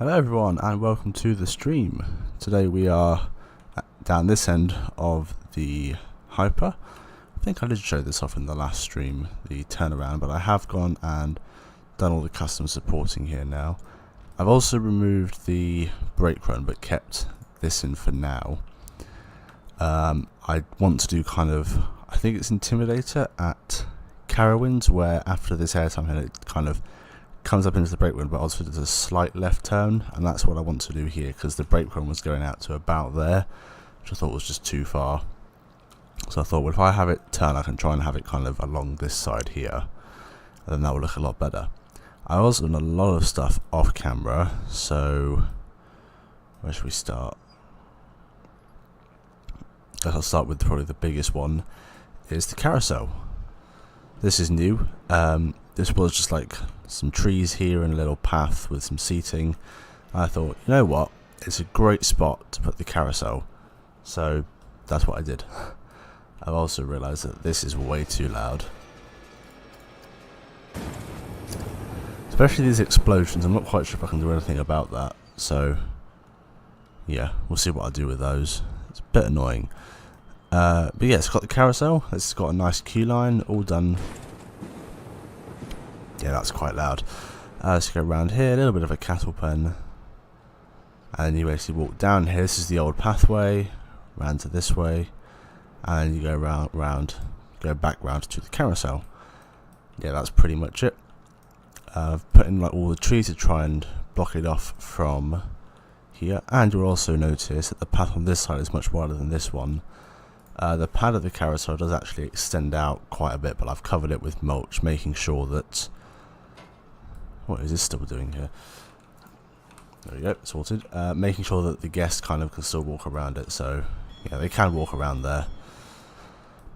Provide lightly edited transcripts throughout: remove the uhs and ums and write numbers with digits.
Hello everyone and welcome to the stream. Today we are down this end of the Hyper. I think I did show this off in the last stream, the turnaround, but I have gone and done all the custom supporting here now. I've also removed the brake run but kept this in for now. I want to do kind of, I think it's Intimidator at Carowinds, where after this airtime hit it kind of comes up into the brake run but also does a slight left turn, and that's what I want to do here because the brake run was going out to about there, which I thought was just too far. So I thought, well, if I have it turn, I can try and have it kind of along this side here, and then that will look a lot better. I also done a lot of stuff off camera, so where should we start? I guess I'll start with probably the biggest one, is the carousel. This is new. This was just like some trees here and a little path with some seating. I thought, you know what, it's a great spot to put the carousel, so that's what I did. I've also realised that this is way too loud, especially these explosions. I'm not quite sure if I can do anything about that, so yeah, we'll see what I do with those. It's a bit annoying, but yeah, it's got the carousel. It's got a nice queue line, all done. Yeah, that's quite loud. Let's go around here, a little bit of a cattle pen, and you basically walk down here. This is the old pathway, round to this way, and you go go back round to the carousel. Yeah, that's pretty much it. I've put in like all the trees to try and block it off from here, and you'll also notice that the path on this side is much wider than this one. The pad of the carousel does actually extend out quite a bit, but I've covered it with mulch, making sure that... What is this still doing here? There we go, sorted. Making sure that the guests kind of can still walk around it, so yeah, they can walk around there.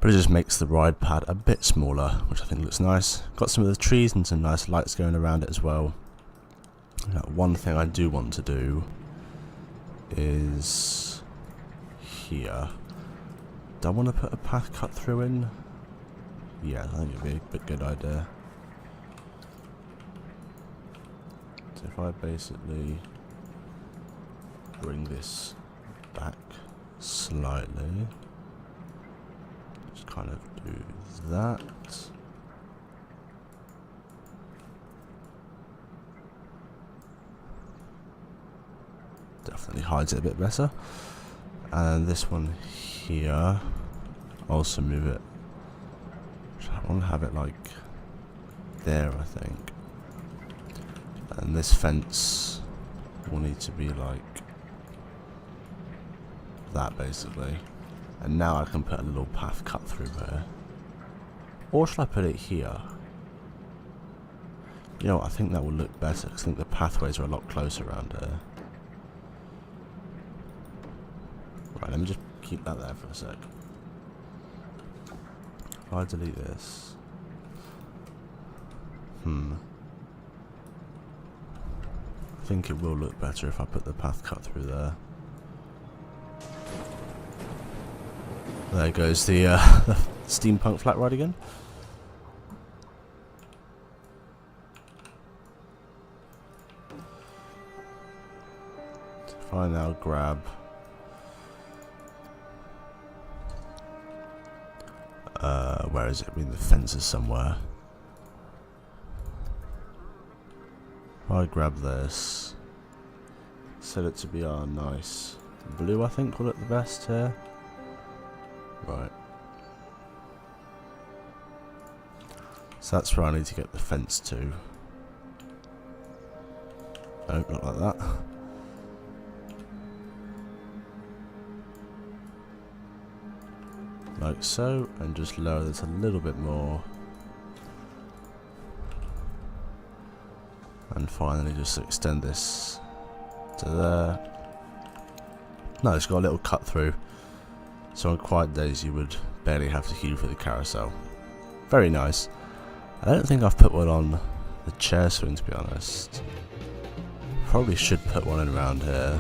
But it just makes the ride pad a bit smaller, which I think looks nice. Got some of the trees and some nice lights going around it as well. Now, one thing I do want to do is here. Do I want to put a path cut through in? Yeah, I think it'd be a good idea. So if I basically bring this back slightly, just kind of do that. Definitely hides it a bit better. And this one here, also move it. I want to have it like there, I think. And this fence will need to be like that, basically. And now I can put a little path cut through there. Or should I put it here? You know what, I think that will look better because I think the pathways are a lot closer around here. Right, let me just keep that there for a sec. If I delete this... I think it will look better if I put the path cut through there. There goes the steampunk flat ride again. So if I now grab... where is it? I mean, the fence is somewhere. If I grab this, set it to be our nice blue, I think will look the best here. Right. So that's where I need to get the fence to. No, not like that. Like so, and just lower this a little bit more. And finally just extend this to there. No, it's got a little cut through. So on quiet days you would barely have to queue for the carousel. Very nice. I don't think I've put one on the chair swing, to be honest. Probably should put one in around here.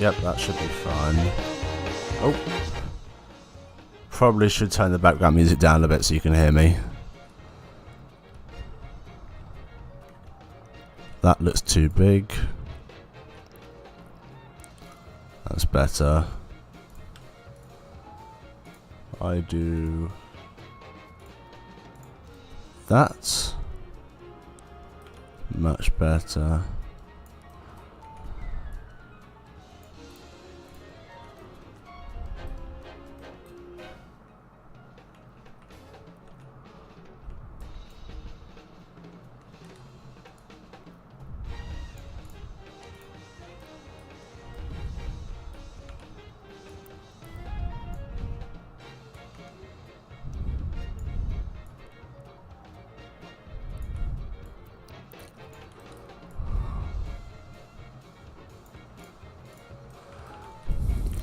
Yep, that should be fine. Oh. Probably should turn the background music down a bit so you can hear me. That looks too big. That's better. I do that. Much better.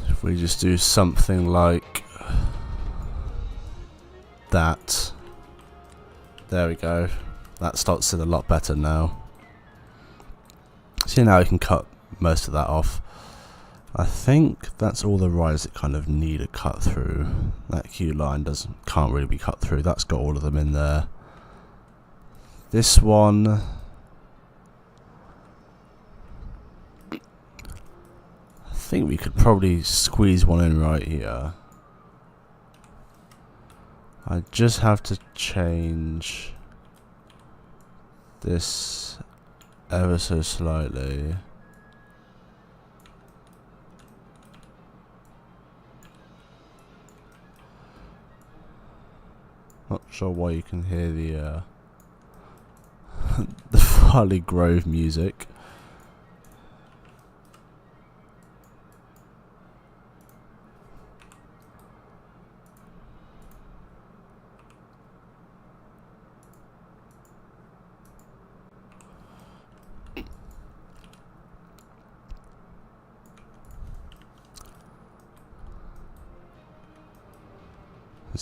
If we just do something like that. There we go. That starts in a lot better now. See, now we can cut most of that off. I think that's all the rides that kind of need a cut through. That queue line can't really be cut through. That's got all of them in there. This one, I think we could probably squeeze one in right here. I just have to change this ever so slightly. Not sure why you can hear the the Farley Grove music.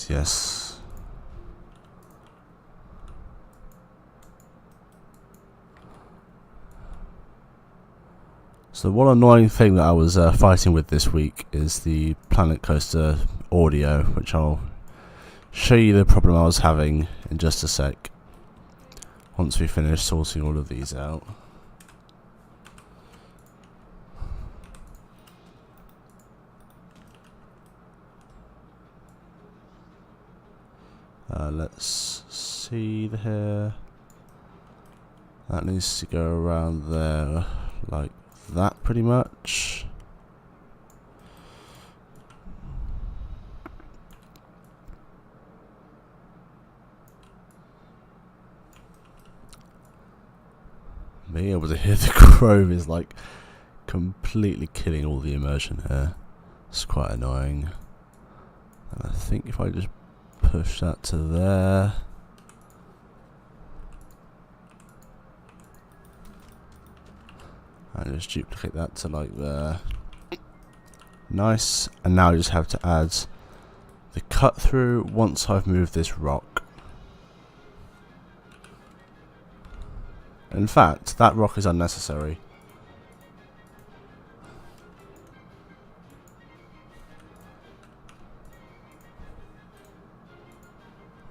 Yes. So one annoying thing that I was fighting with this week is the Planet Coaster audio, which I'll show you the problem I was having in just a sec, once we finish sorting all of these out. Let's see here. That needs to go around there like that pretty much. Being able to hear the Grove is like completely killing all the immersion here. It's quite annoying. And I think if I just push that to there. And just duplicate that to like there. Nice. And now I just have to add the cut through once I've moved this rock. In fact, that rock is unnecessary.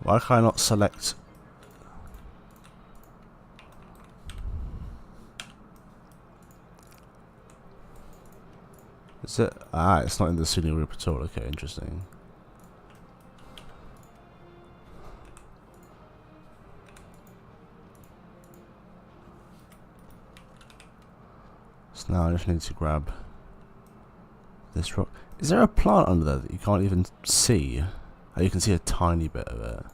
Why can I not select? Is it? Ah, it's not in the ceiling group at all. Okay, interesting. So now I just need to grab this rock. Is there a plant under there that you can't even see? Oh, you can see a tiny bit of it.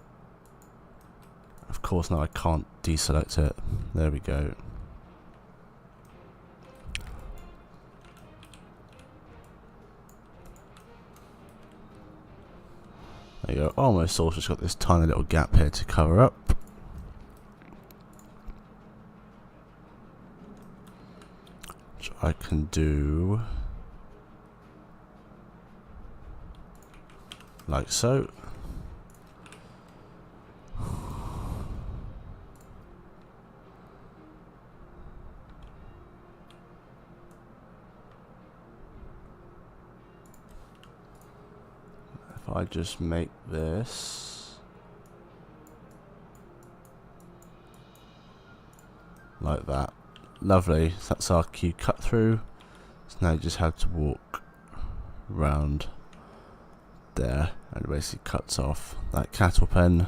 Of course, now I can't deselect it. There we go. There you go. Almost also just got this tiny little gap here to cover up. Which I can do like so. I just make this like that. Lovely. So that's our queue cut through. So now you just have to walk round there and it basically cuts off that cattle pen.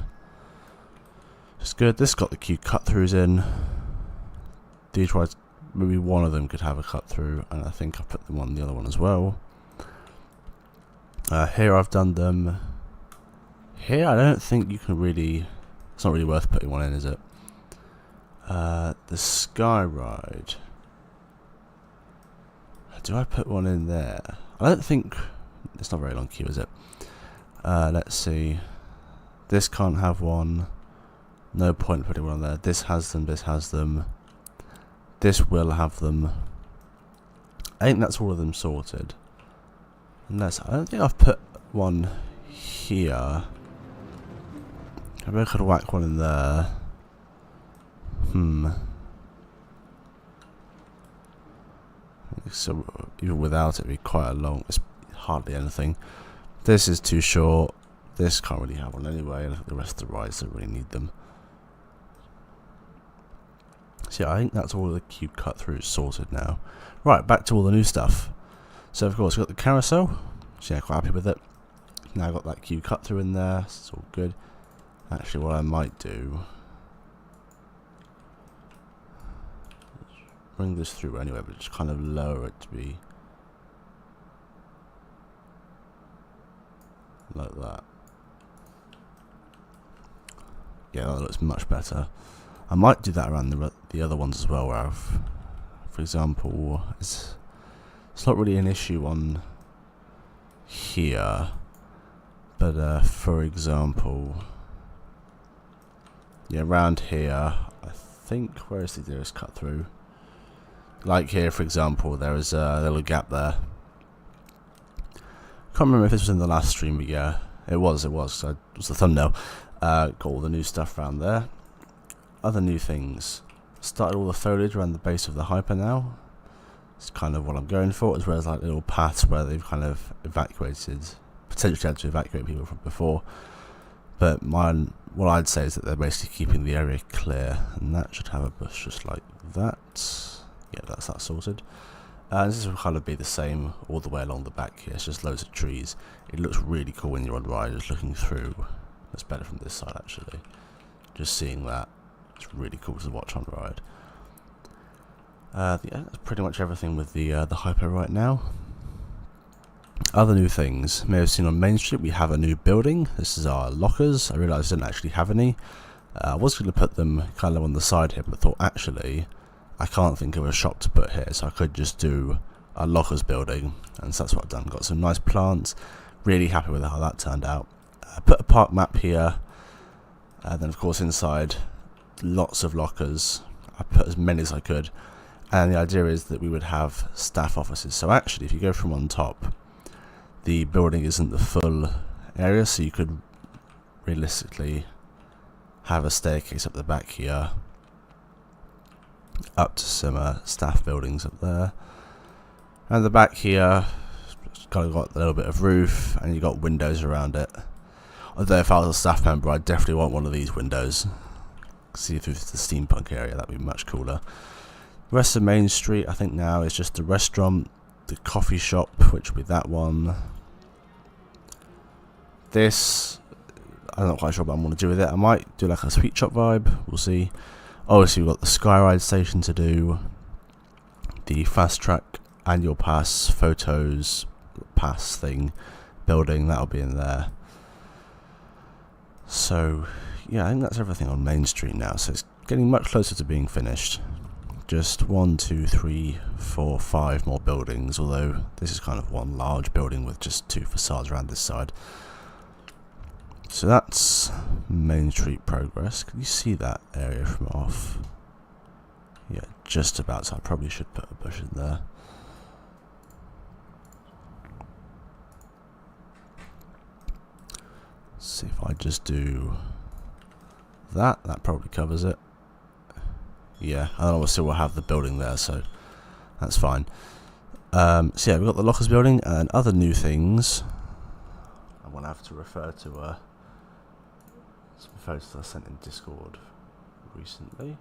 It's good. This got the queue cut throughs in. These ones, maybe one of them could have a cut through, and I think I put them on the other one as well. Here I've done them. Here I don't think you can really. It's not really worth putting one in, is it? The Sky Ride. Do I put one in there? I don't think. It's not very long queue, is it? Let's see. This can't have one. No point putting one on there. This has them. This has them. This will have them. I think that's all of them sorted. Unless I don't think I've put one here. Maybe I could whack one in there. So even without it, it'd be quite a long. It's hardly anything. This is too short. This can't really have one anyway. And I think the rest of the rides don't really need them. So yeah, I think that's all the queue cut through sorted now. Right, back to all the new stuff. So of course we've got the carousel. So yeah, quite happy with it. Now I've got that queue cut through in there. So it's all good. Actually, what I might do, bring this through anyway, but just kind of lower it to be like that. Yeah, that looks much better. I might do that around the other ones as well, where I've, for example, it's not really an issue on here, but for example, yeah, around here, I think, where is the nearest cut through? Like here, for example, there is a little gap there. Can't remember if this was in the last stream, but yeah, it was. So it was the thumbnail. Got all the new stuff around there. Other new things. Started all the foliage around the base of the hyper now. It's kind of what I'm going for, as well as like little paths where they've kind of evacuated, potentially had to evacuate people from before. But what I'd say is that they're basically keeping the area clear, and that should have a bush just like that. Yeah, that's that sorted. This will kind of be the same all the way along the back here. It's just loads of trees. It looks really cool when you're on ride, just looking through. It's better from this side actually. Just seeing that, it's really cool to watch on ride. Yeah, that's pretty much everything with the hyper right now. Other new things, may have seen on Main Street we have a new building. This is our lockers. I realised I didn't actually have any. I was going to put them kind of on the side here, but thought actually I can't think of a shop to put here, so I could just do a lockers building, and so that's what I've done. Got some nice plants. Really happy with how that turned out. I put a park map here, and then of course inside lots of lockers. I put as many as I could, and the idea is that we would have staff offices. So actually, if you go from on top, the building isn't the full area, so you could realistically have a staircase up the back here, up to some staff buildings up there, and the back here kind of got a little bit of roof, and you got windows around it. Although if I was a staff member, I'd definitely want one of these windows. See through the steampunk area, that'd be much cooler. The rest of Main Street, I think now is just the restaurant, the coffee shop, which will be that one. This, I'm not quite sure what I'm going to do with it. I might do like a sweet shop vibe, we'll see. Obviously we've got the Skyride station to do, the fast track annual pass photos pass thing building, that'll be in there. So yeah, I think that's everything on Main Street now, so it's getting much closer to being finished. Just 1, 2, 3, 4, 5 more buildings, although this is kind of one large building with just 2 facades around this side. So that's Main Street progress. Can you see that area from off? Yeah, just about, so I probably should put a bush in there. Let's see if I just do that probably covers it. Yeah, and then obviously we'll have the building there, so that's fine. So yeah, we've got the lockers building and other new things. one I have to refer to some photos I sent in Discord recently.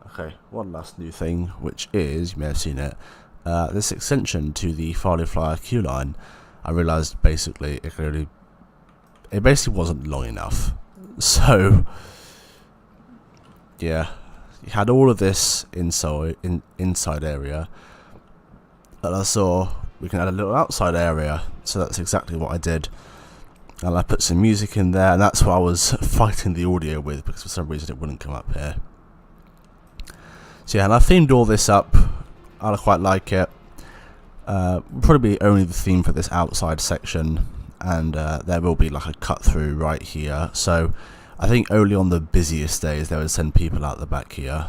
Okay, one last new thing, which is, you may have seen it, this extension to the Farley Flyer queue line. I realised basically it basically wasn't long enough. So yeah, you had all of this inside area, and I saw we can add a little outside area, so that's exactly what I did. And I put some music in there, and that's what I was fighting the audio with, because for some reason it wouldn't come up here. So yeah, and I themed all this up. I quite like it. Probably only the theme for this outside section, and there will be like a cut through right here. So I think only on the busiest days they would send people out the back here.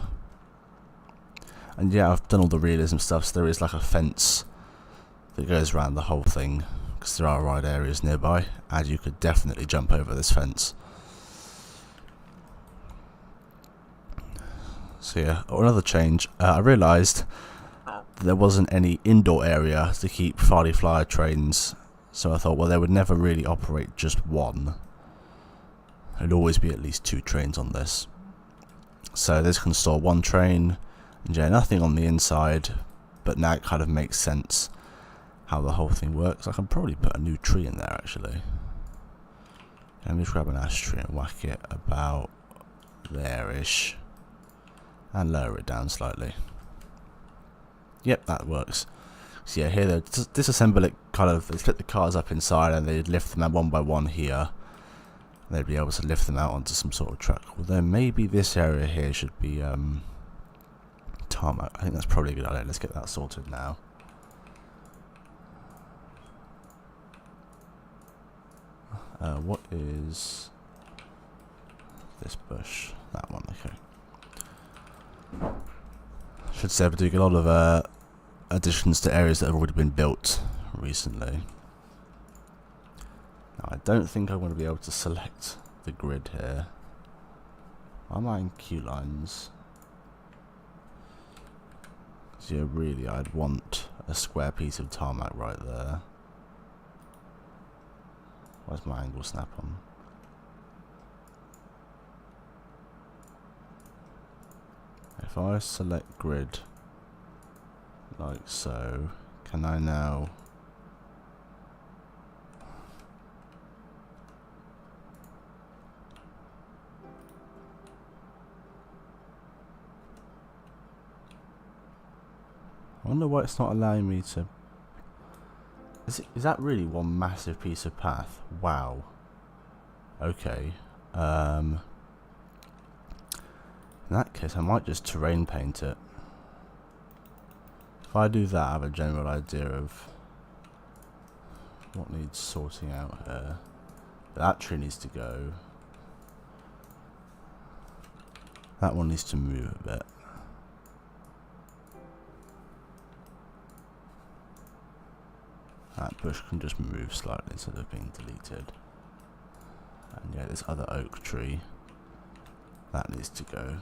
And yeah, I've done all the realism stuff, so there is like a fence that goes around the whole thing, because there are ride areas nearby, and you could definitely jump over this fence. So yeah, another change, I realised there wasn't any indoor area to keep Farley Flyer trains, so I thought, well, they would never really operate just one. There'd always be at least 2 trains on this. So this can store 1 train, and yeah, nothing on the inside, but now it kind of makes sense how the whole thing works. I can probably put a new tree in there actually. Let me just grab an ash tree and whack it about there-ish, and lower it down slightly. Yep, that works. So yeah, here they disassemble it, kind of, they split the cars up inside and they lift them out one by one here. They'd be able to lift them out onto some sort of truck. Although maybe this area here should be tarmac. I think that's probably a good idea. Let's get that sorted now. What is this bush? That one, okay. Should say we're doing a lot of additions to areas that have already been built recently. Now, I don't think I'm going to be able to select the grid here. Am I in queue lines? So yeah, really, I'd want a square piece of tarmac right there. Where's my angle snap on? If I select grid like so, can I now I wonder why it's not allowing me to. Is that really one massive piece of path? Wow. Okay. In that case, I might just terrain paint it. If I do that, I have a general idea of what needs sorting out here. That tree needs to go. That one needs to move a bit. That bush can just move slightly instead of being deleted. And yeah, this other oak tree, that needs to go.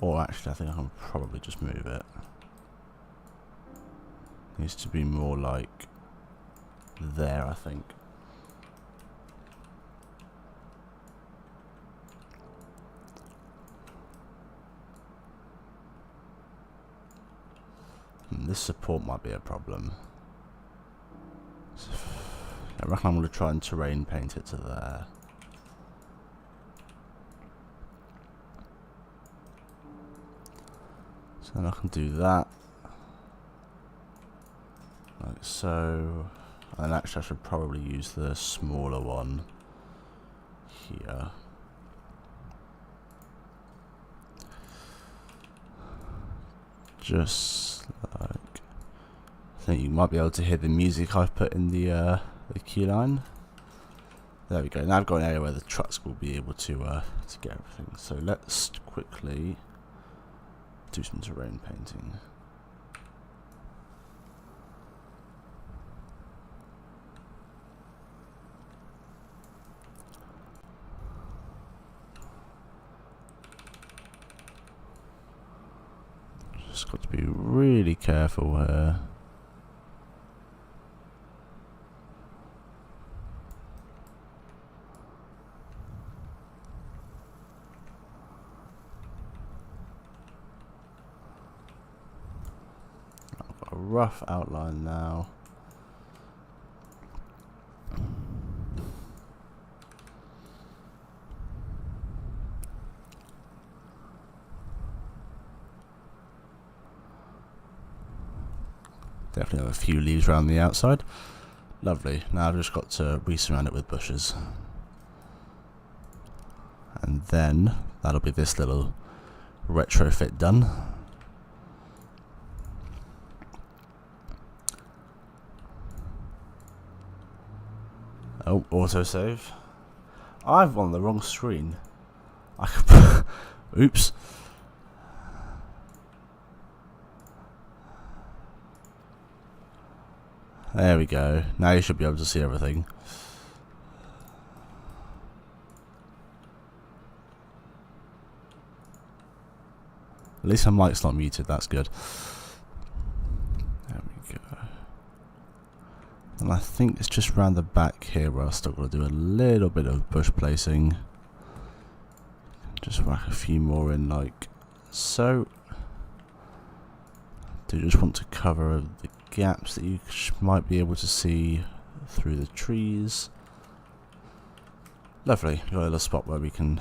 Or actually, I think I can probably just move it. Needs to be more like there, I think. This support might be a problem. I reckon I'm going to try and terrain paint it to there. So then I can do that. Like so. And actually I should probably use the smaller one here. Just like, I think you might be able to hear the music I've put in the queue line. There we go. Now I've got an area where the trucks will be able to get everything. So let's quickly do some terrain painting. Just got to be really careful here. I've got a rough outline now. Definitely have a few leaves around the outside. Lovely. Now I've just got to re-surround it with bushes. And then that'll be this little retrofit done. Oh, autosave. I've on the wrong screen. I could oops. There we go. Now you should be able to see everything. At least my mic's not muted, that's good. There we go. And I think it's just around the back here where I've still got to do a little bit of bush placing. Just whack a few more in like so. Do just want to cover the gaps that you might be able to see through the trees. Lovely. We've got a little spot where we can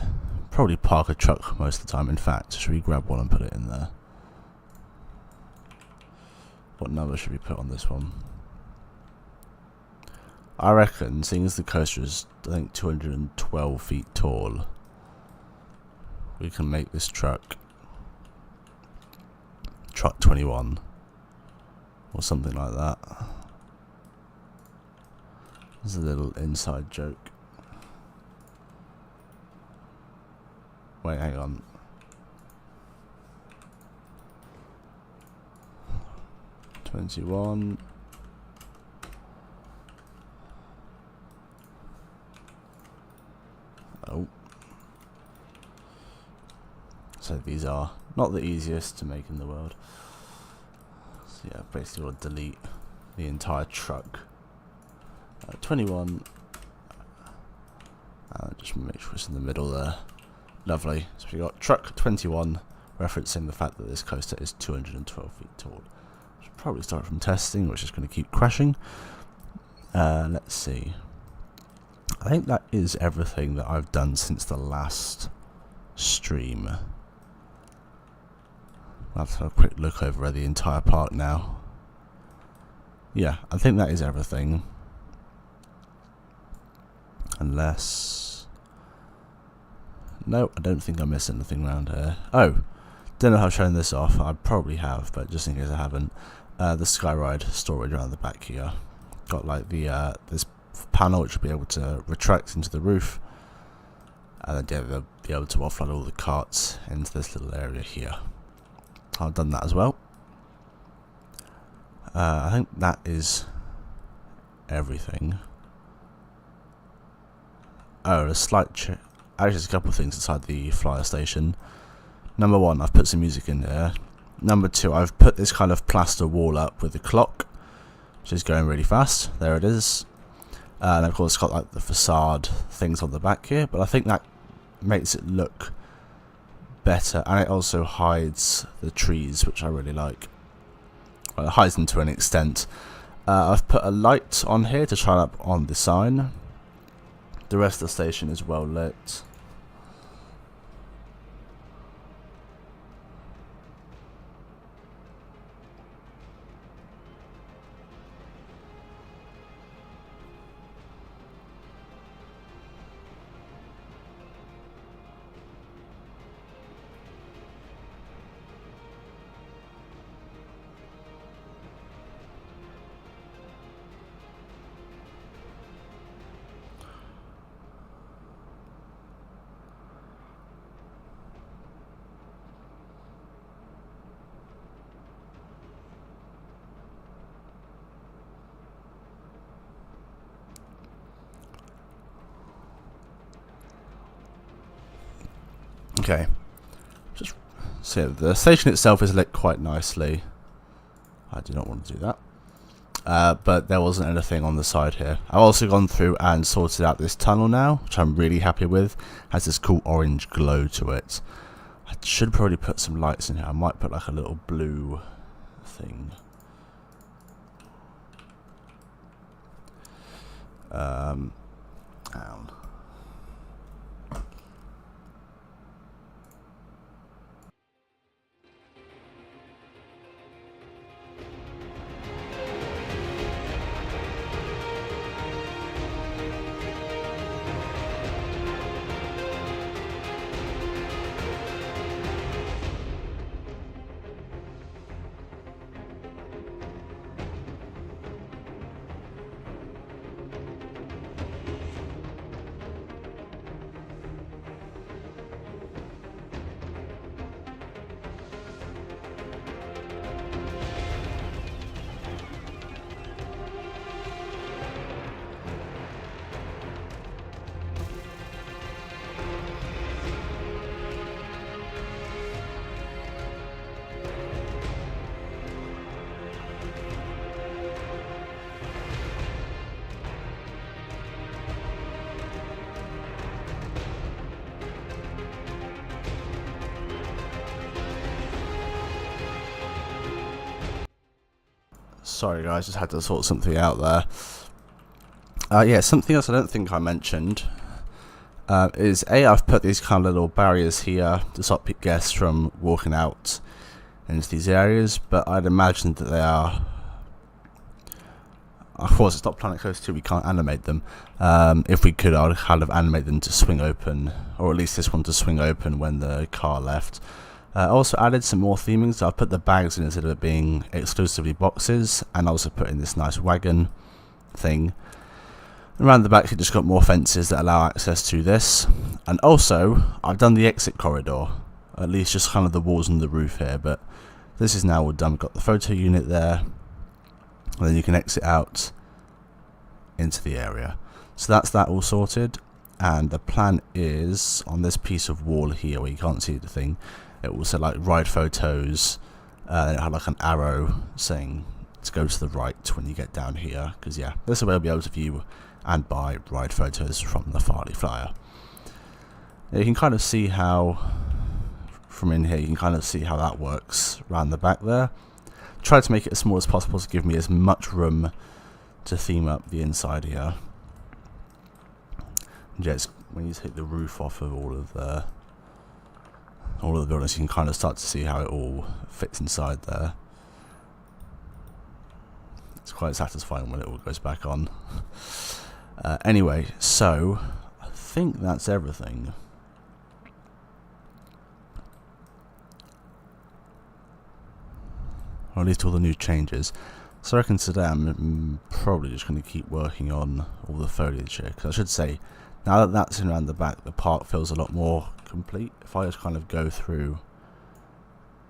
probably park a truck most of the time. In fact, should we grab one and put it in there? What number should we put on this one? I reckon, seeing as the coaster is, I think, 212 feet tall, we can make this truck 21 or something like that. There's a little inside joke. Wait, hang on. $21. Oh. So these are not the easiest to make in the world. So yeah, basically we'll delete the entire truck. 21. Just make sure it's in the middle there. Lovely. So we got truck 21, referencing the fact that this coaster is 212 feet tall. Should probably start from testing, which is going to keep crashing. Let's see. I think that is everything that I've done since the last stream. I'll have to have a quick look over the entire park now. Yeah, I think that is everything. Unless... no, I don't think I missed anything around here. Oh, don't know how I've shown this off. I probably have, but just in case I haven't. The Skyride storage around the back here. Got like the this panel which will be able to retract into the roof. And then they'll be able to offload all the carts into this little area here. I've done that as well. I think that is everything. Oh, a slight actually, there's a couple of things inside the flyer station. Number one, I've put some music in there. Number two, I've put this kind of plaster wall up with the clock, which is going really fast. There it is. And of course, it's got like the facade things on the back here, but I think that makes it look better, and it also hides the trees, which I really like. Well, it hides them to an extent. I've put a light on here to shine up on the sign. The rest of the station is well lit. Okay, just So yeah, the station itself is lit quite nicely. I do not want to do that. But there wasn't anything on the side here. I've also gone through and sorted out this tunnel now, which I'm really happy with. It has this cool orange glow to it. I should probably put some lights in here. I might put like a little blue thing. Down. Sorry guys, just had to sort something out there. Yeah, something else I don't think I mentioned is I've put these kind of little barriers here to stop guests from walking out into these areas, but I'd imagine that they are, of course it's not Planet Coaster 2, we can't animate them. If we could, I would kind of animate them to swing open, or at least this one to swing open when the car left. I also added some more theming, so I put the bags in instead of it being exclusively boxes, and also put in this nice wagon thing. Around the back, you just got more fences that allow access to this, and also I've done the exit corridor, at least just kind of the walls and the roof here, but this is now all done. We've got the photo unit there, and then you can exit out into the area. So that's that all sorted, and the plan is on this piece of wall here where you can't see the thing. It will say like ride photos, and it had like an arrow saying to go to the right when you get down here, because yeah, this way we'll be able to view and buy ride photos from the Farley Flyer. You can kind of see how, from in here, you can kind of see how that works around the back there. Try to make it as small as possible to give me as much room to theme up the inside here. And yeah, when you take the roof off of all of the buildings, you can kind of start to see how it all fits inside there. It's quite satisfying when it all goes back on. Anyway, so I think that's everything. Or at least all the new changes. So I reckon today I'm probably just going to keep working on all the foliage here, because I should say, now that that's in around the back, the park feels a lot more complete. If I just kind of go through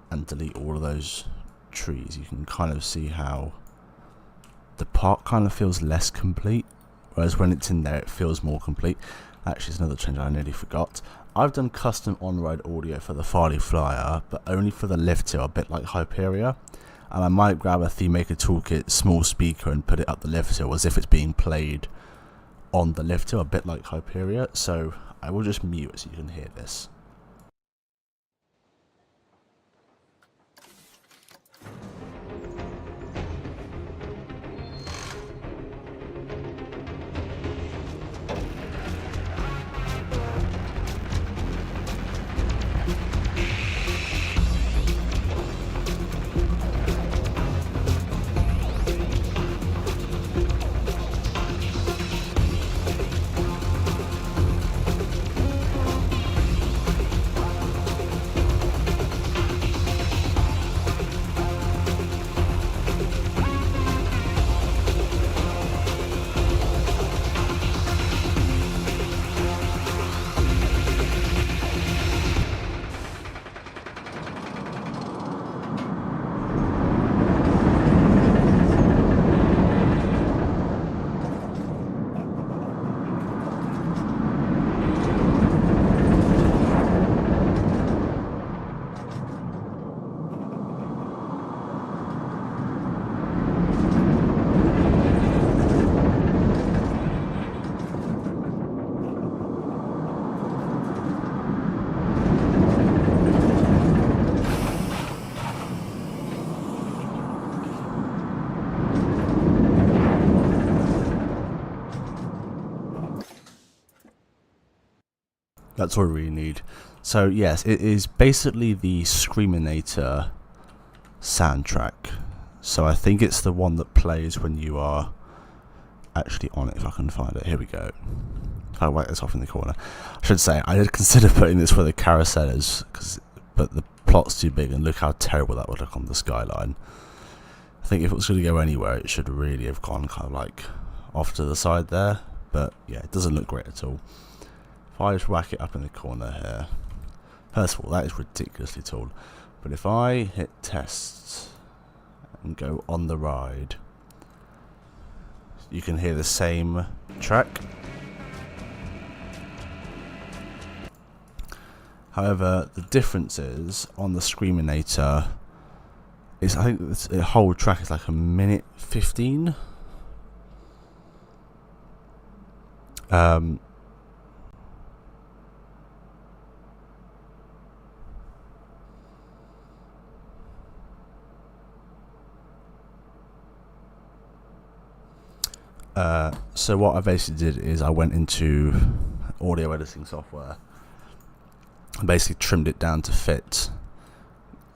and delete all of those trees, you can kind of see how the park kind of feels less complete, whereas when it's in there it feels more complete. Actually, it's another change I nearly forgot. I've done custom on-ride audio for the Farley Flyer, but only for the lift hill, a bit like Hyperia. And I might grab a ThemeMaker Toolkit small speaker and put it up the lift hill as if it's being played on the lift hill, a bit like Hyperia. So I will just mute it so you can hear this. That's all we really need. So yes, it is basically the Screaminator soundtrack. So I think it's the one that plays when you are actually on it, if I can find it. Here we go. If I wipe this off in the corner. I should say, I did consider putting this where the carousel is, but the plot's too big, and look how terrible that would look on the skyline. I think if it was going to go anywhere, it should really have gone kind of like off to the side there. But yeah, it doesn't look great at all. If I just whack it up in the corner here. First of all, that is ridiculously tall. But if I hit test and go on the ride, you can hear the same track. However, the difference is on the Screaminator, I think the whole track is like a minute 15. So what I basically did is I went into audio editing software and basically trimmed it down to fit.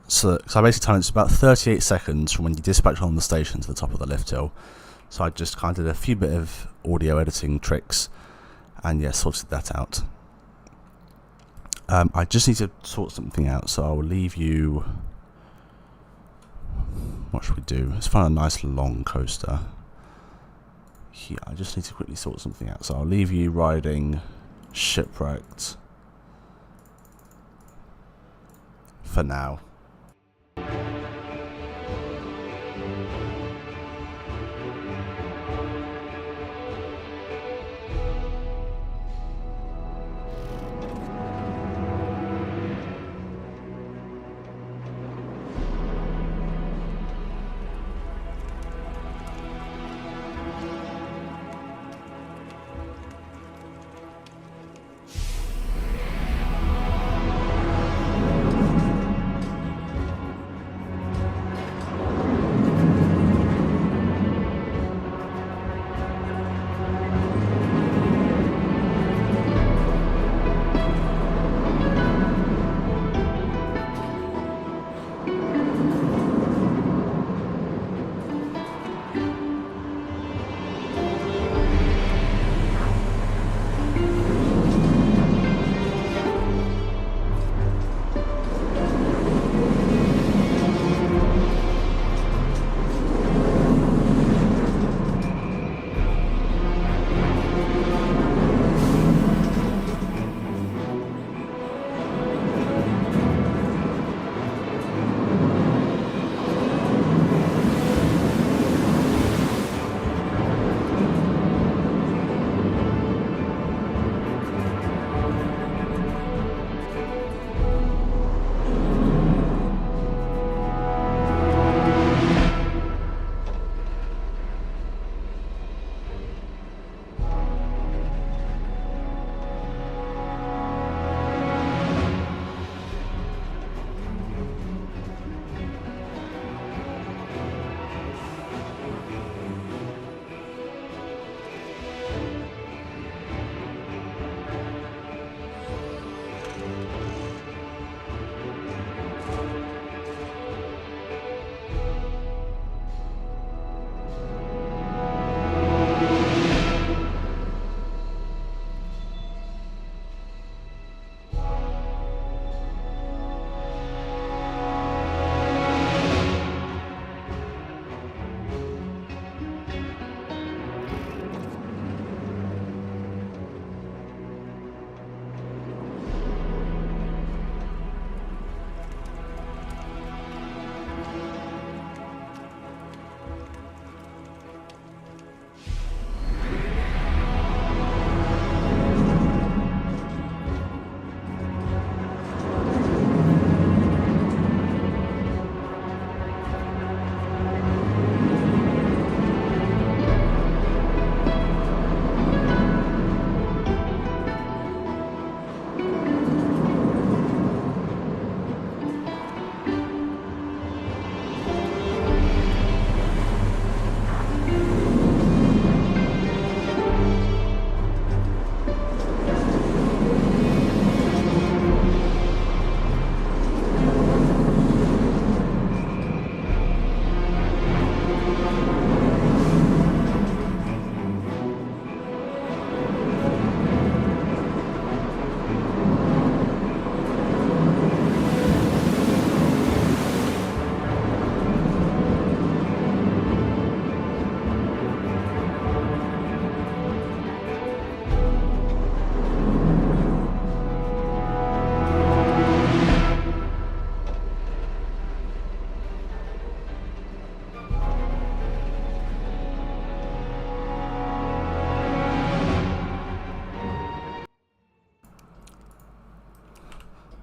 So I basically timed it to about 38 seconds from when you dispatch on the station to the top of the lift hill. So I just kind of did a few bit of audio editing tricks and yeah, sorted that out. I just need to sort something out, so I'll leave you. What should we do? Let's find a nice long coaster. Yeah, I just need to quickly sort something out, so I'll leave you riding Shipwrecked for now.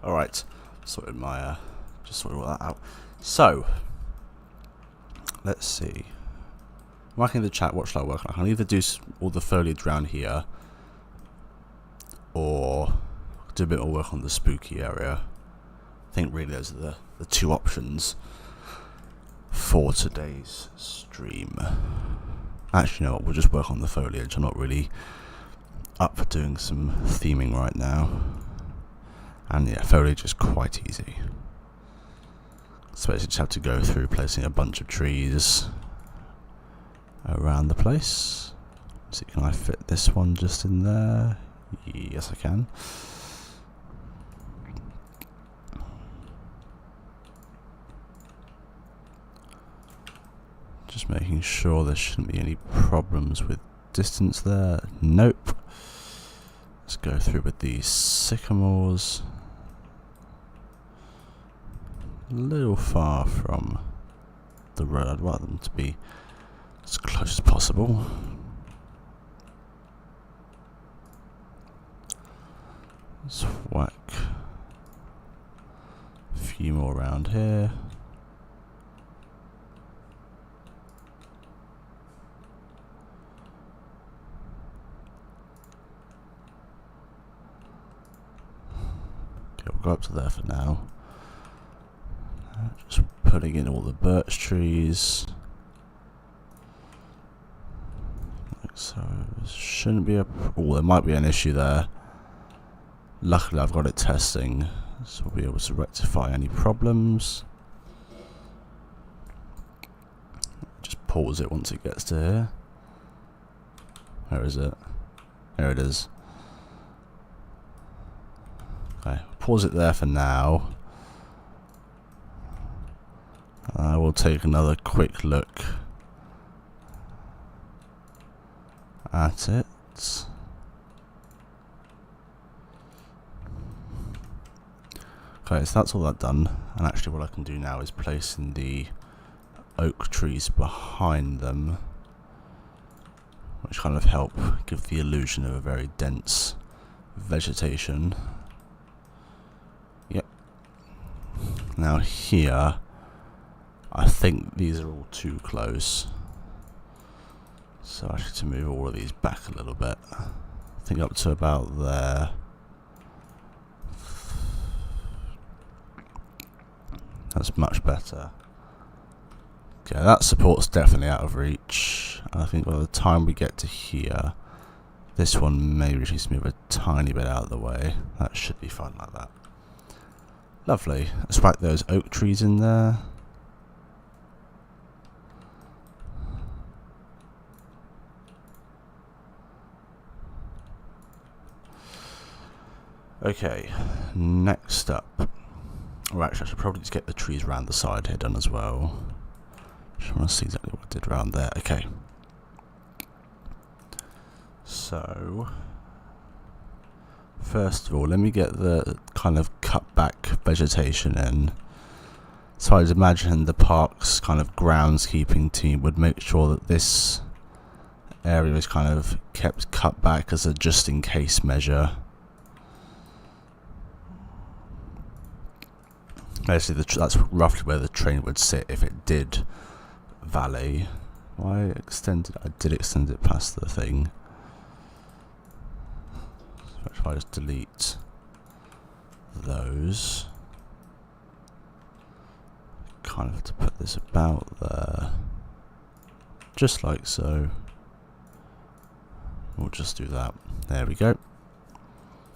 Alright, sorted my, just sorted all that out. So, let's see. I'm working in the chat, what should I work on? I can either do all the foliage around here, or do a bit more work on the spooky area. I think really those are the two options for today's stream. Actually, you know what, we'll just work on the foliage. I'm not really up for doing some theming right now. And yeah, foliage is quite easy. So you just have to go through placing a bunch of trees around the place. So can I fit this one just in there? Yes, I can. Just making sure there shouldn't be any problems with distance there. Nope. Let's go through with these sycamores. A little far from the road. I'd rather them to be as close as possible. Let's whack a few more around here. Okay, we'll go up to there for now. Just putting in all the birch trees. Like so, there shouldn't be a... Oh, there might be an issue there. Luckily I've got it testing, so we'll be able to rectify any problems. Just pause it once it gets to here. Where is it? There it is. Okay, pause it there for now. I will take another quick look at it. Okay, so that's all that done, and actually what I can do now is place in the oak trees behind them, which kind of help give the illusion of a very dense vegetation. Yep. Now here, I think these are all too close, so I actually to move all of these back a little bit. I think up to about there. That's much better. Okay, that support's definitely out of reach. I think by the time we get to here, this one maybe just move a tiny bit out of the way. That should be fine like that. Lovely. Let's whack those oak trees in there. Okay, next up. Well, actually, I should probably just get the trees around the side here done as well. Just want to see exactly what I did around there. Okay. So, first of all, let me get the kind of cut back vegetation in. So I'd imagine the park's kind of groundskeeping team would make sure that this area is kind of kept cut back as a just in case measure. Basically, that's roughly where the train would sit if it did valley. I did extend it past the thing. So if I just delete those, kind of have to put this about there, just like so. We'll just do that. There we go.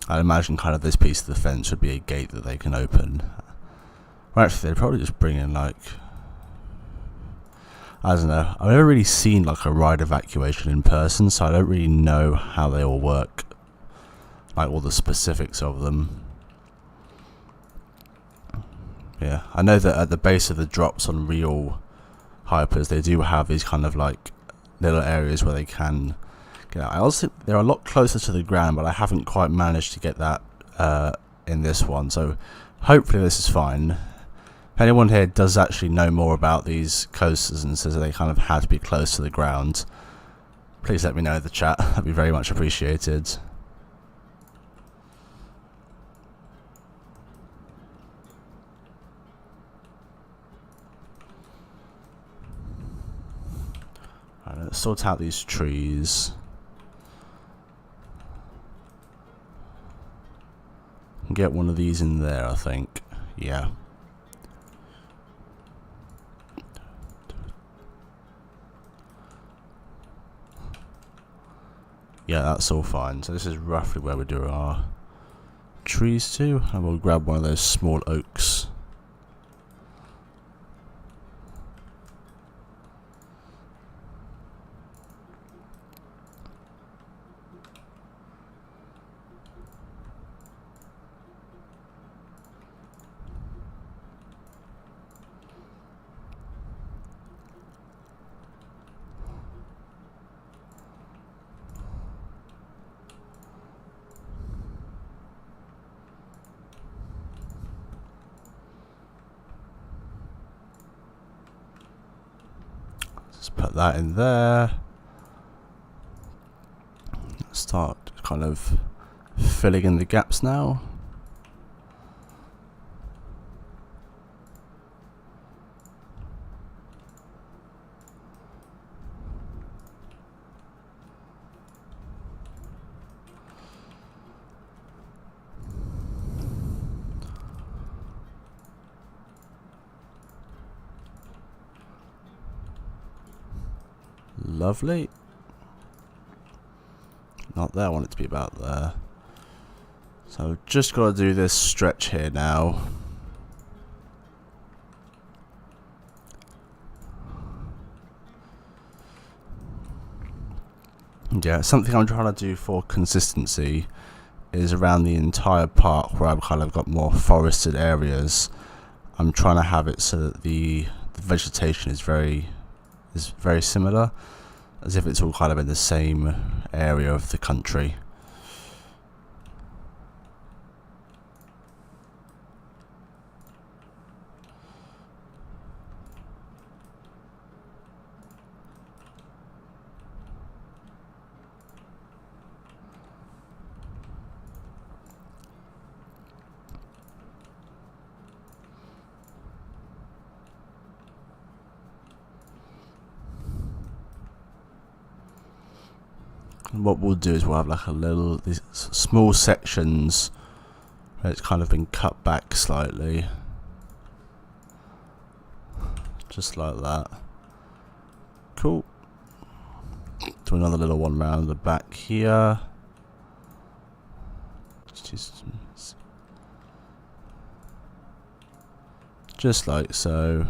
I'd imagine kind of this piece of the fence would be a gate that they can open. Well, actually, they'd probably just bring in, like, I don't know. I've never really seen like a ride evacuation in person, so I don't really know how they all work, like all the specifics of them. Yeah, I know that at the base of the drops on real hypers, they do have these kind of like little areas where they can get out. I also think they're a lot closer to the ground, but I haven't quite managed to get that in this one, so hopefully this is fine. If anyone here does actually know more about these coasters and says that they kind of had to be close to the ground, please let me know in the chat. That'd be very much appreciated. Let's sort out these trees. Get one of these in there, I think. Yeah. Yeah, that's all fine. So this is roughly where we do our trees to, and we'll grab one of those small oaks. Put that in there. Start kind of filling in the gaps now. Lovely. Not there, I want it to be about there. So I've just got to do this stretch here now. Yeah, something I'm trying to do for consistency is around the entire park where I've kind of got more forested areas. I'm trying to have it so that the vegetation is very similar, as if it's all kind of in the same area of the country. And what we'll do is we'll have like these small sections where it's kind of been cut back slightly, just like that. Cool. Do another little one round the back here. Just like so.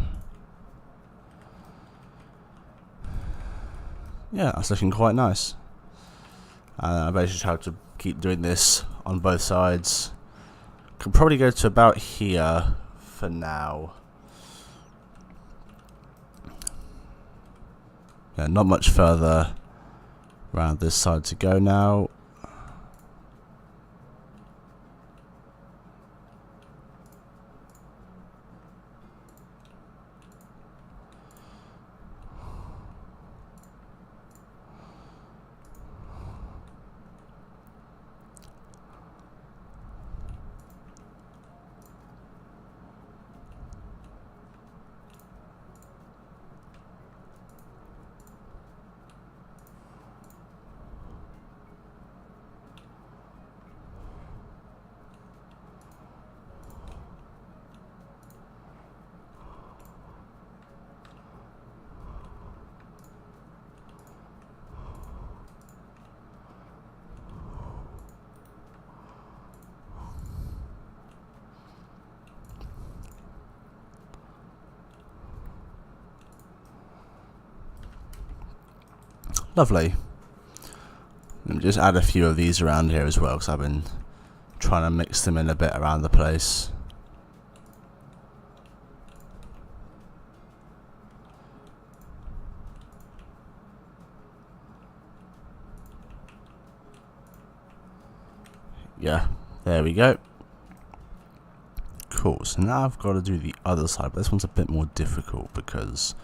Yeah, that's looking quite nice. I basically try to keep doing this on both sides. Can probably go to about here for now. Yeah, not much further around this side to go now. Lovely. Let me just add a few of these around here as well, because I've been trying to mix them in a bit around the place. Yeah, there we go. Cool, so now I've got to do the other side, but this one's a bit more difficult because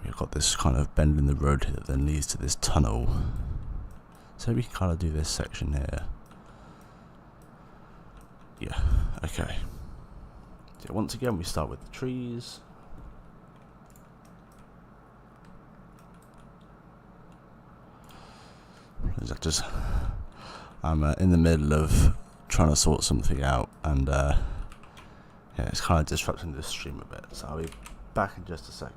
we've got this kind of bend in the road here that then leads to this tunnel. So we can kind of do this section here. Yeah, okay. So once again we start with the trees. apologies. I'm in the middle of trying to sort something out, and yeah, it's kind of disrupting this stream a bit. So I'll be back in just a second.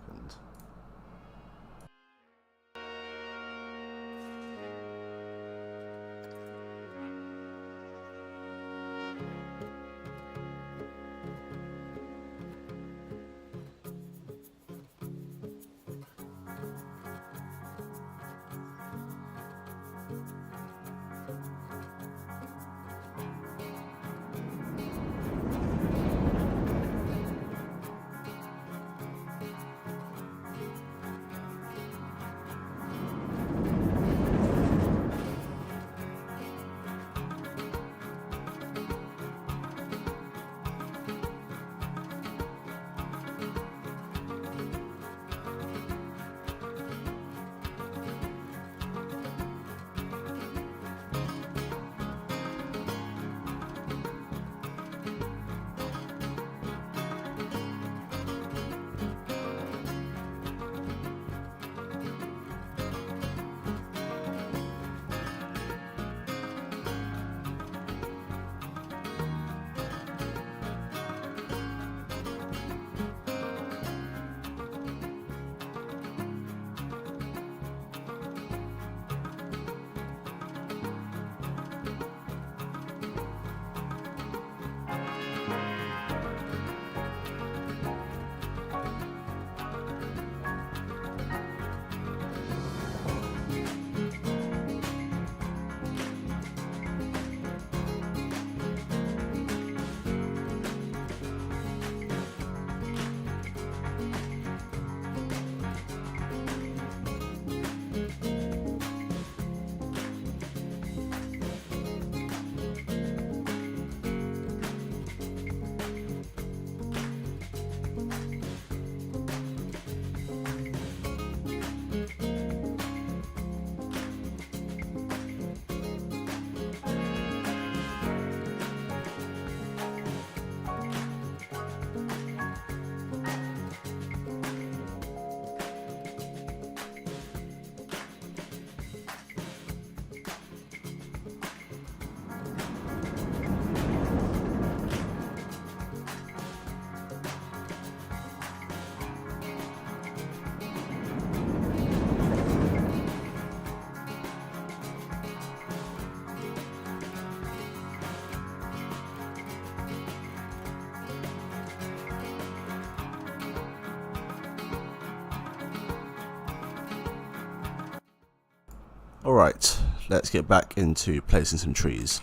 Alright, let's get back into placing some trees.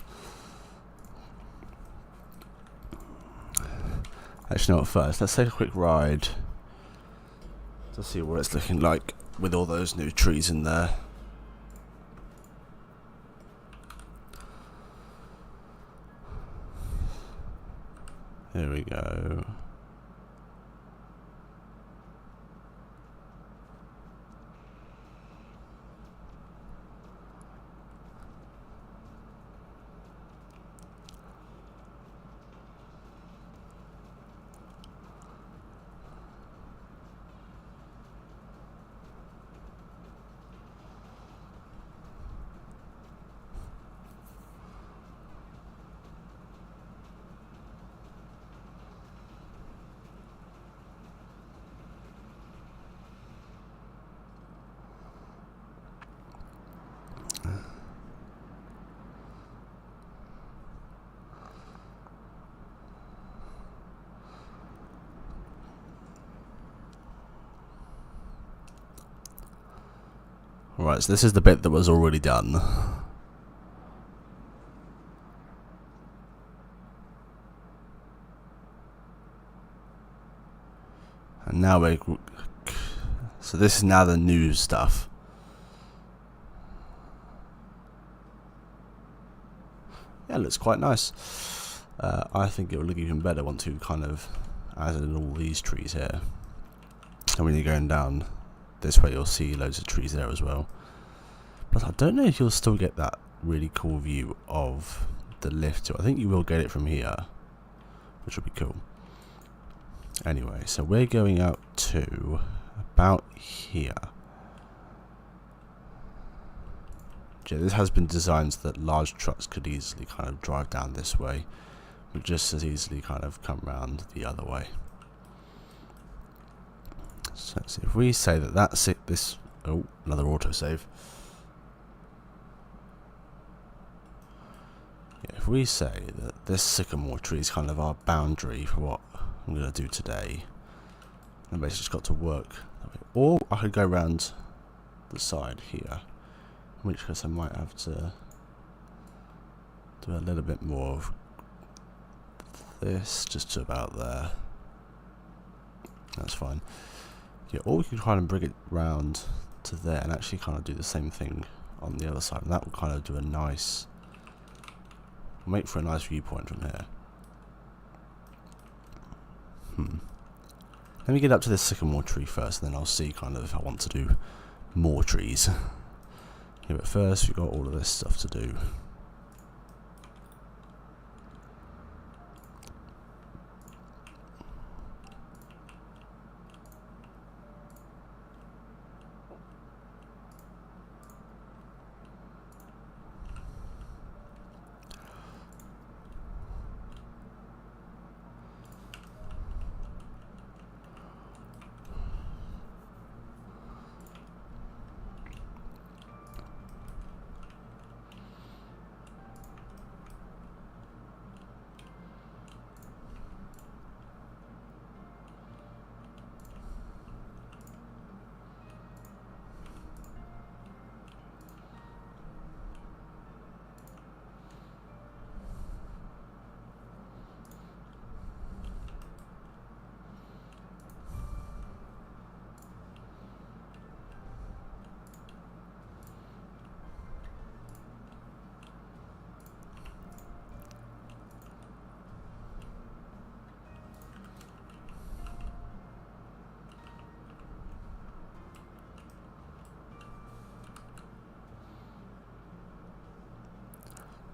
Actually, no, first, let's take a quick ride to see what it's looking like with all those new trees in there. Here we go. Right, so this is the bit that was already done. And now we're... So this is now the new stuff. Yeah, it looks quite nice. I think it will look even better once you kind of added in all these trees here. And when you're going down this way, you'll see loads of trees there as well. Plus, I don't know if you'll still get that really cool view of the lift. I think you will get it from here, which will be cool. Anyway, so we're going out to about here. Yeah, this has been designed so that large trucks could easily kind of drive down this way, but just as easily kind of come round the other way. So let's see, if we say that that's it, this, oh, another autosave. Yeah, if we say that this sycamore tree is kind of our boundary for what I'm going to do today, then basically just got to work. Or I could go around the side here, in which case I might have to do a little bit more of this, just to about there. That's fine. Yeah, or we could kind of bring it round to there and actually kind of do the same thing on the other side, and that will kind of do a nice, make for a nice viewpoint from here. Let me get up to this sycamore tree first, and then I'll see kind of if I want to do more trees. Yeah, but first we've got all of this stuff to do.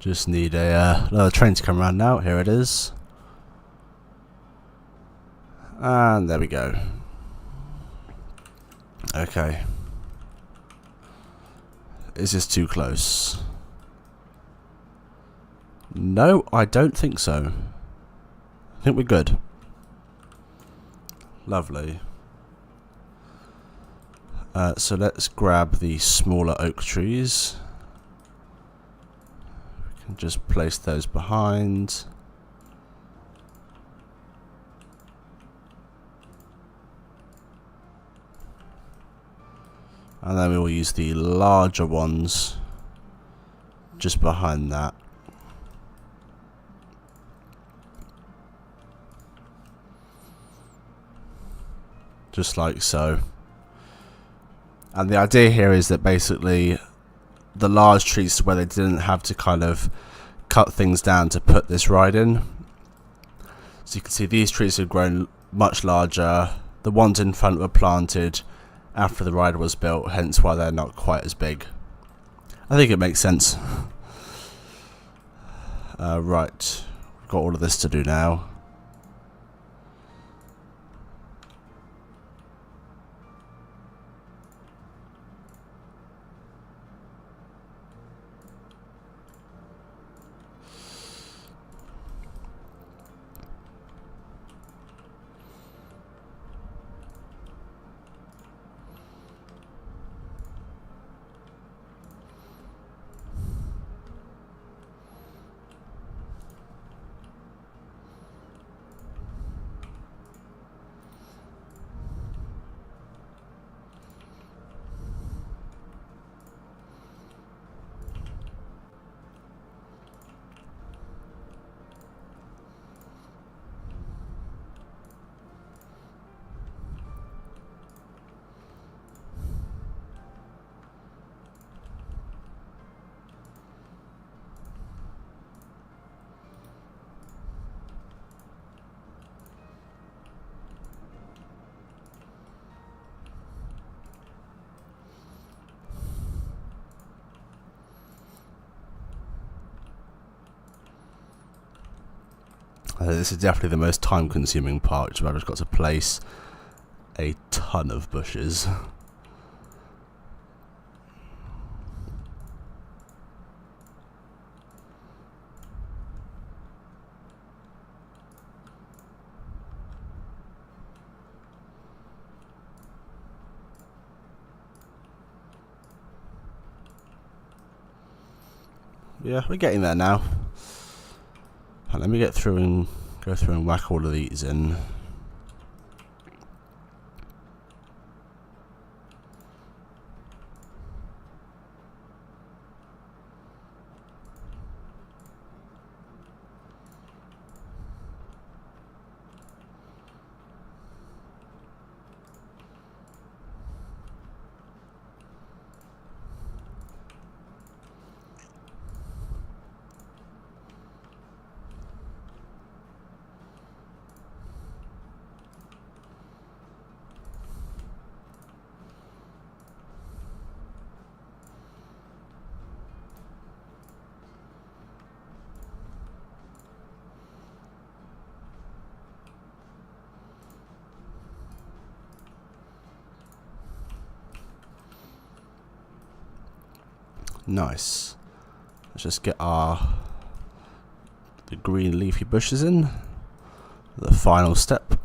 Just need another train to come around now. Here it is. And there we go. Okay. Is this too close? No, I don't think so. I think we're good. Lovely. So let's grab the smaller oak trees. We can just place those behind. And then we will use the larger ones just behind that. Just like so. And the idea here is that basically the large trees where they didn't have to kind of cut things down to put this ride in. So you can see these trees have grown much larger. The ones in front were planted after the ride was built, hence why they're not quite as big. I think it makes sense. Right, we've got all of this to do now. This is definitely the most time-consuming part, because I've just got to place a ton of bushes. Yeah, we're getting there now. Right, let me go through and whack all of these in. Nice. Let's just get the green leafy bushes in. The final step.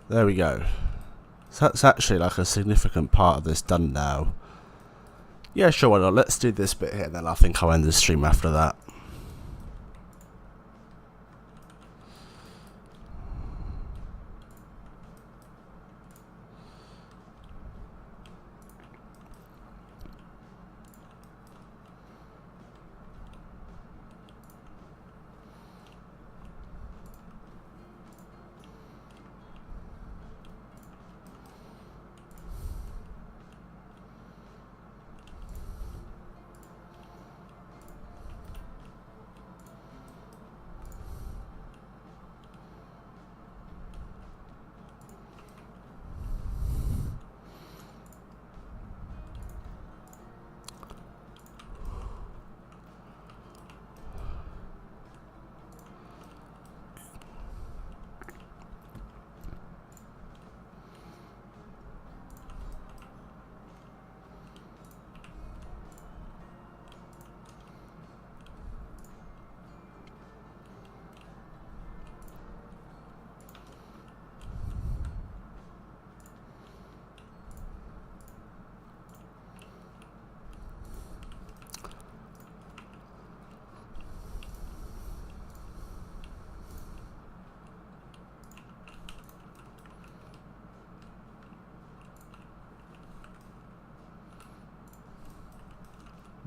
There we go. So that's actually like a significant part of this done now. Yeah, sure, why not? Let's do this bit here, and then I think I'll end the stream after that.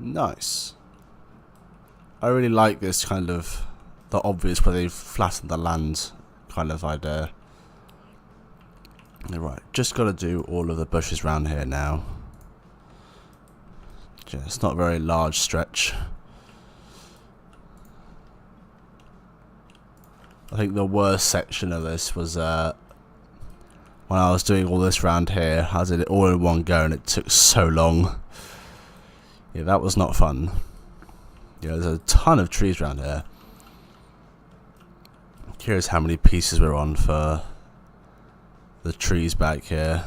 Nice. I really like this kind of the obvious where they've flattened the land kind of idea. Right, just got to do all of the bushes around here now. Yeah, it's not a very large stretch. I think the worst section of this was when I was doing all this around here. I did it all in one go and it took so long. Yeah, that was not fun. Yeah, there's a ton of trees around here. Curious how many pieces we're on for the trees back here.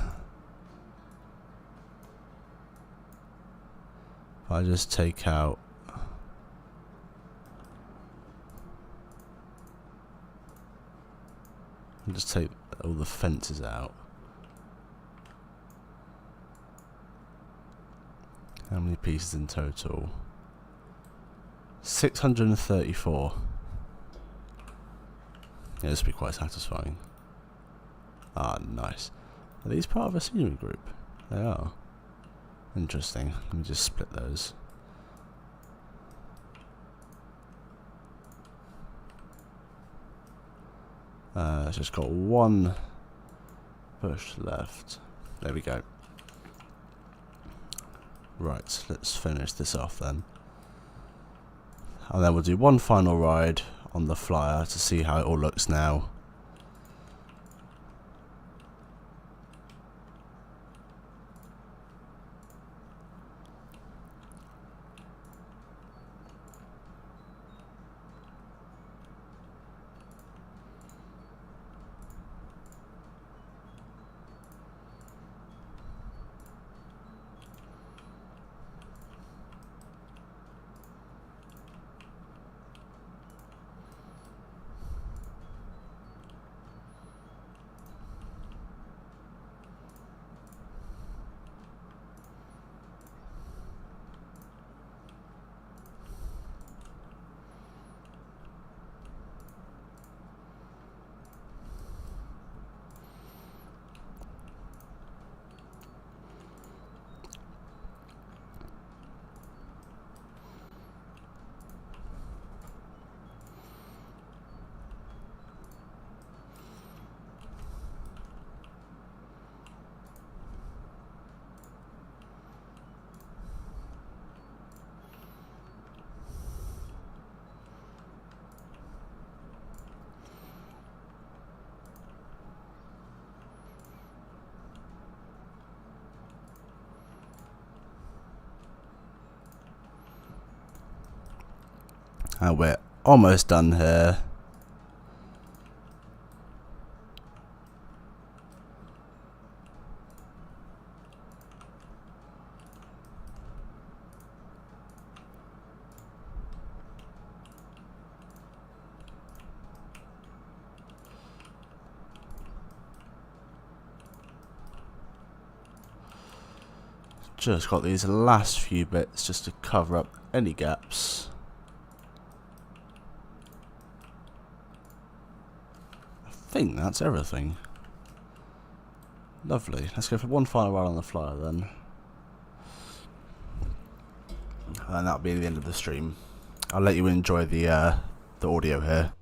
If I just take out and just take all the fences out. How many pieces in total? 634. Yeah, this will be quite satisfying. Ah, nice. Are these part of a scenery group? They are. Interesting. Let me just split those. It's just got one bush left. There we go. Right, let's finish this off then. And then we'll do one final ride on the flyer to see how it all looks now. And we're almost done here. Just got these last few bits just to cover up any gaps. I think that's everything. Lovely. Let's go for one final ride on the flyer then. And that'll be the end of the stream. I'll let you enjoy the audio here.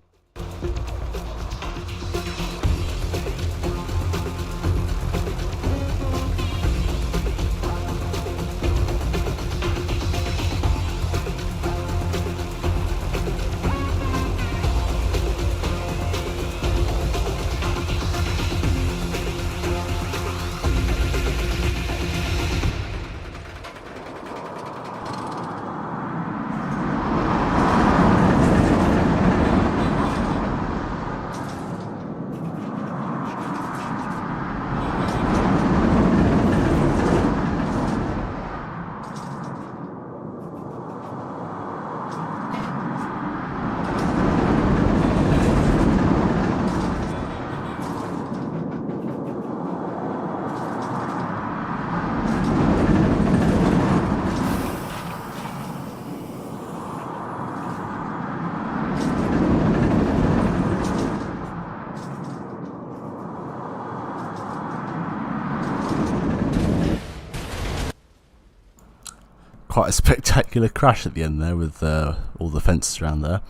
Quite a spectacular crash at the end there with all the fences around there.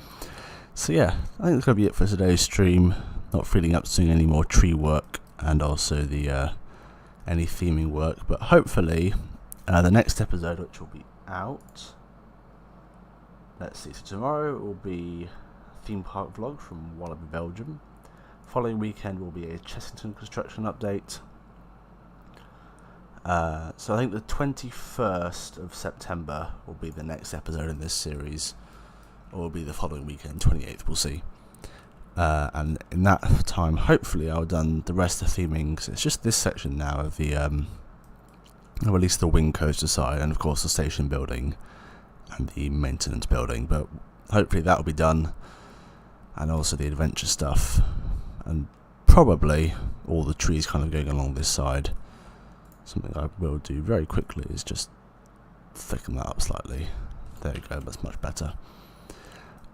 So yeah, I think that's going to be it for today's stream. Not feeling up to doing any more tree work and also the any theming work, but hopefully the next episode, which will be out, let's see, so tomorrow will be a theme park vlog from Wallaby, Belgium. Following weekend will be a Chessington construction update. So I think the 21st of September will be the next episode in this series, or will be the following weekend, 28th, we'll see. And in that time, hopefully I'll have done the rest of the theming, because it's just this section now of the, or at least the wing coaster side, and of course the station building and the maintenance building, but hopefully that will be done, and also the adventure stuff, and probably all the trees kind of going along this side. Something I will do very quickly is just thicken that up slightly. There you go, that's much better.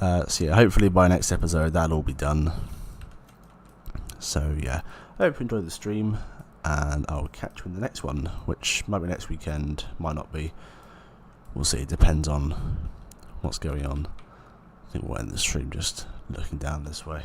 So yeah, hopefully by next episode that'll all be done. So yeah, I hope you enjoyed the stream, and I'll catch you in the next one, which might be next weekend, might not be. We'll see, it depends on what's going on. I think we'll end the stream just looking down this way.